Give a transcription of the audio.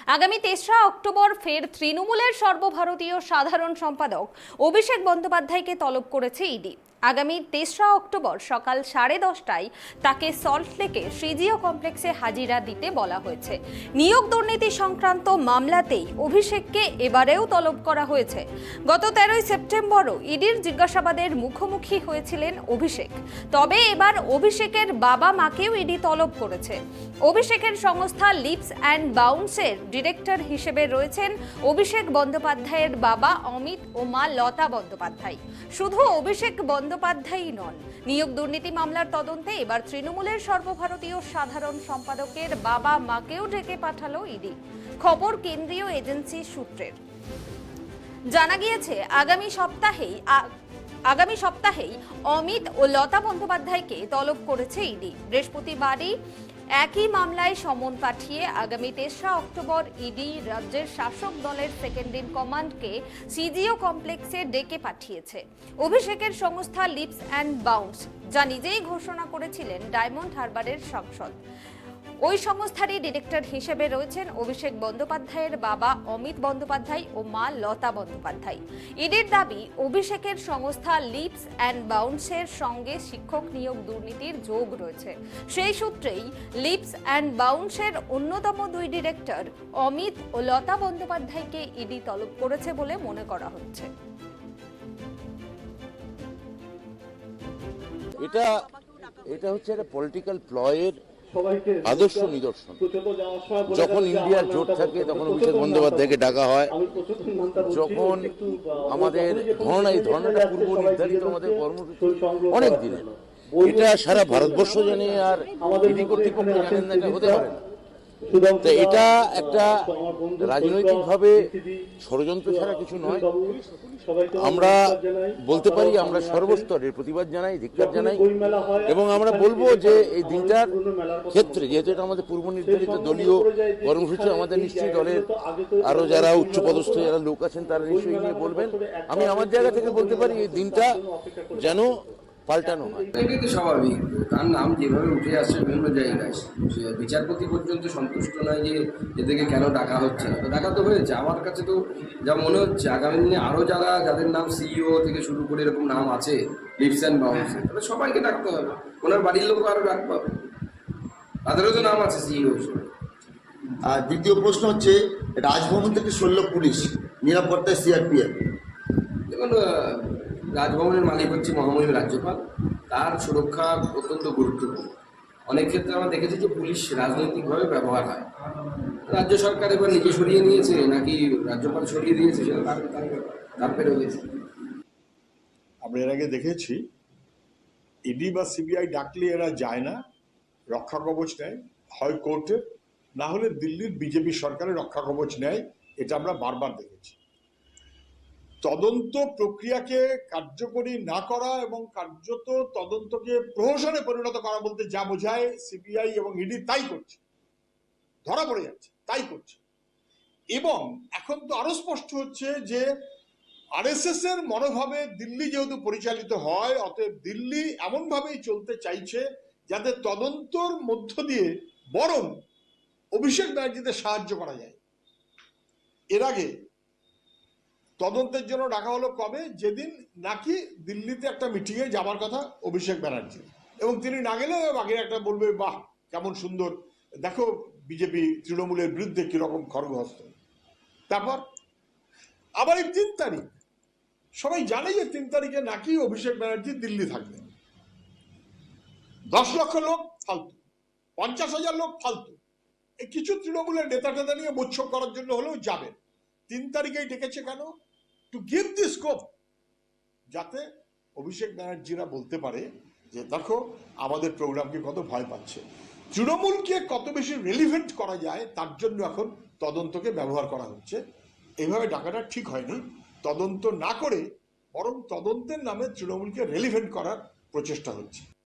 আগামী ৩রা অক্টোবর ফের তৃণমূলের সর্বভারতীয় সাধারণ সম্পাদক অভিষেক বন্দ্যোপাধ্যায়কে তলব করেছে ইডি। আগামী ৩রা অক্টোবর সকাল 10:30টায় তাকে সল্টলেকে সিজিও কমপ্লেক্সে হাজিরা দিতে বলা হয়েছে। নিয়োগ দুর্নীতি সংক্রান্ত মামলাতেই অভিষেককে এবারেও তলব করা হয়েছে। গত 13ই সেপ্টেম্বরও ইডির জিজ্ঞাসাবাদের মুখোমুখি হয়েছিলেন অভিষেক। তবে এবার অভিষেকের বাবা মাকেও ইডি তলব করেছে। অভিষেকের সংস্থা লিপস অ্যান্ড বাউন্সের ডিরেক্টর হিসেবে রয়েছেন অভিষেক বন্দ্যোপাধ্যায়ের বাবা অমিত ও মা লতা বন্দ্যোপাধ্যায়। শুধু অভিষেক বন্দ্যোপাধ্যায়ই নন, নিয়োগ দুর্নীতি মামলার তদন্তে এবার তৃণমূলের সর্বভারতীয় সাধারণ সম্পাদকের বাবা মাকেও ডেকে পাঠালো ইডি। খবর কেন্দ্রীয় এজেন্সি সূত্রের। জানা গিয়েছে আগামী সপ্তাহেই অমিত ও লতা বন্দ্যোপাধ্যায়কে তলব করেছে ইডি। বৃহস্পতিবারই একই মামলায় সমন পাঠিয়ে আগামী ৩রা অক্টোবর ইডি রাজ্যের শাসক দলের সেকেন্ড ইন কমান্ডকে সিজিও কমপ্লেক্সে ডেকে পাঠিয়েছে অভিষেকের সংস্থা লিপস অ্যান্ড বাউন্স, যা নিজেই ঘোষণা করেছিলেন ডায়মন্ড হারবারের সাংসদ। ওই সংস্থারই ডিরেক্টর হিসেবে রয়েছেন অভিষেক বন্দ্যোপাধ্যায়ের বাবা অমিত বন্দ্যোপাধ্যায় ও মা লতা বন্দ্যোপাধ্যায়। ইডির দাবি, অভিষেকের সংস্থা লিপস অ্যান্ড বাউন্সের সঙ্গে শিক্ষক নিয়োগ দুর্নীতির যোগ রয়েছে। সেই সূত্রেই লিপস অ্যান্ড বাউন্সের অন্যতম দুই ডিরেক্টর অমিত ও লতা বন্দ্যোপাধ্যায়কে ইডি তলব করেছে বলে মনে করা হচ্ছে। এটা হচ্ছে একটা পলিটিক্যাল প্লয়ের আদর্শ নিদর্শন। যখন ইন্ডিয়ার জোট থাকে তখন অভিষেক বন্দ্যোপাধ্যায়কে ডাকা হয়। যখন আমাদের এই ধর্নাটা পূর্ব নির্ধারিত আমাদের কর্মসূচি অনেক দিনের, এটা সারা ভারতবর্ষ জানে, আর ইডি কর্তৃপক্ষ জানেন না, এটা হতে পারে না। তো এটা একটা রাজনৈতিকভাবে ষড়যন্ত্র ছাড়া কিছু নয়। আমরা বলতে পারি আমরা সর্বস্তরের প্রতিবাদ জানাই, ধিক্কার জানাই, এবং আমরা বলবো যে এই দিনটার ক্ষেত্রে, যেহেতু এটা আমাদের পূর্ব নির্ধারিত দলীয় কর্মসূচি, আমাদের নিশ্চয়ই দলের আরো যারা উচ্চপদস্থ যারা লোক আছেন তারা নিশ্চয়ই নিয়ে বলবেন। আমি আমার জায়গা থেকে বলতে পারি এই দিনটা যেন পাল্টানো হয়। এটাই তো স্বাভাবিক। তার নাম যেভাবে উঠে আসছে বিভিন্ন জায়গায়, বিচারপতি পর্যন্ত সন্তুষ্ট নয় যে এদেরকে কেন ডাকা হচ্ছে না। ডাকা তো হয়েছে। আমার কাছে তো যা মনে হচ্ছে আগামী দিনে আরও যাদের নাম সিইও থেকে শুরু করে এরকম নাম আছে লিপস অ্যান্ড বাউন্সে, তাহলে সবাইকে ডাকতে হবে। ওনার বাড়ির লোক আরও ডাকতে হবে, তাদেরও তো নাম আছে সিইও হিসেবে। আর দ্বিতীয় প্রশ্ন হচ্ছে, রাজভবন থেকে 16 পুলিশ নিরাপত্তায় সিআরপিএফ। দেখুন, রাজভবনের মালিক হচ্ছে মহামহিম রাজ্যপাল, তার সুরক্ষা অত্যন্ত গুরুত্বপূর্ণ। অনেক ক্ষেত্রে আমরা দেখেছি যে পুলিশ রাজনৈতিকভাবে ব্যবহার হয়। রাজ্য সরকার এবার নিজে সরিয়ে নিয়েছে নাকি রাজ্যপাল সরিয়ে দিয়েছে, সেটা তার পেরে হয়েছে। আমরা এর আগে দেখেছি ইডি বা সিবিআই ডাকলে এরা যায় না, রক্ষা কবচ নেয়, হয় কোর্টে, না হলে দিল্লির বিজেপি সরকারের রক্ষা কবচ নেয়। এটা আমরা বারবার দেখেছি। তদন্ত প্রক্রিয়াকে কার্যকরী না করা এবং কার্যত তদন্তকে প্রহসনে পরিণত করা বলতে যা বোঝায়, সিবিআই এবং ইডি তাই করছে, ধরা পড়ে যাচ্ছে, তাই করছে। এবং এখন তো আরো স্পষ্ট হচ্ছে যে আরএসএস এর মনোভাবে দিল্লি যেহেতু পরিচালিত হয়, অতএব দিল্লি এমন ভাবেই চলতে চাইছে যাতে তদন্তর মধ্য দিয়ে বরং অভিষেক ব্যানার্জিতে সাহায্য করা যায়। এর আগে তদন্তের জন্য ডাকা হলো কবে? যেদিন নাকি দিল্লিতে একটা মিটিংয়ে যাওয়ার কথা অভিষেক ব্যানার্জি, এবং তিনি না গেলে আগে একটা বলবে, বাহ কেমন সুন্দর, দেখো বিজেপি তৃণমূলের বিরুদ্ধে কিরকম খড়গহস্ত। তারপর আবার এই 3 তারিখ, সবাই জানে যে 3 তারিখে নাকি অভিষেক ব্যানার্জি দিল্লি থাকবেন। 10 লক্ষ লোক ফালতু, 50,000 লোক ফালতু, এই কিছু তৃণমূলের নেতা টেতা নিয়ে মোচ্ছক করার জন্য হলেও যাবেন। 3 তারিখেই ডেকেছে কেন? টু গিভ দি স্কোপ, যাতে অভিষেক ব্যানার্জিরা বলতে পারে যে দেখো আমাদের প্রোগ্রামকে কত ভয় পাচ্ছে। তৃণমূলকে কত বেশি রেলিভেন্ট করা যায় তার জন্য এখন তদন্তকে ব্যবহার করা হচ্ছে। এইভাবে ডাকাটা ঠিক হয়নি। তদন্ত না করে বরং তদন্তের নামে তৃণমূলকে রেলিভেন্ট করার প্রচেষ্টা হচ্ছে।